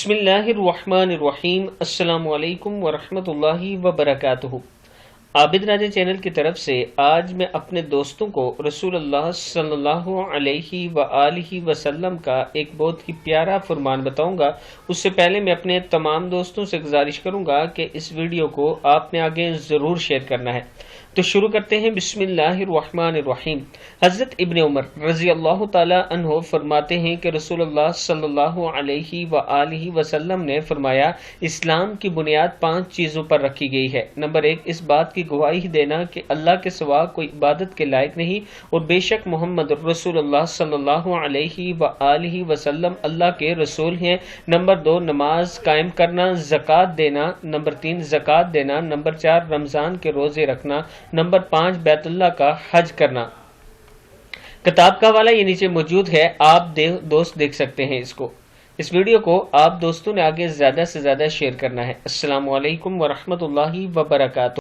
بسم اللہ الرحمن الرحیم۔ السلام علیکم ورحمۃ اللہ وبرکاتہ۔ عابد راجہ چینل کی طرف سے آج میں اپنے دوستوں کو رسول اللہ صلی اللہ علیہ وآلہ وسلم کا ایک بہت ہی پیارا فرمان بتاؤں گا۔ اس سے پہلے میں اپنے تمام دوستوں سے گزارش کروں گا کہ اس ویڈیو کو آپ نے آگے ضرور شیئر کرنا ہے۔ تو شروع کرتے ہیں۔ بسم اللہ الرحمن الرحیم۔ حضرت ابن عمر رضی اللہ تعالی عنہ فرماتے ہیں کہ رسول اللہ صلی اللہ علیہ وآلہ وسلم نے فرمایا، اسلام کی بنیاد 5 چیزوں پر رکھی گئی ہے۔ نمبر 1، اس بات کی گواہی دینا کہ اللہ کے سوا کوئی عبادت کے لائق نہیں اور بے شک محمد رسول اللہ صلی اللہ علیہ وآلہ وسلم اللہ کے رسول ہیں۔ نمبر 2، نماز قائم کرنا، زکوٰۃ دینا۔ نمبر 3، زکوٰۃ دینا۔ نمبر 4، رمضان کے روزے رکھنا۔ نمبر 5، بیت اللہ کا حج کرنا۔ کتاب کا حوالہ یہ نیچے موجود ہے، آپ دوست دیکھ سکتے ہیں اس کو۔ اس ویڈیو کو آپ دوستوں نے آگے زیادہ سے زیادہ شیئر کرنا ہے۔ السلام علیکم ورحمۃ اللہ وبرکاتہ۔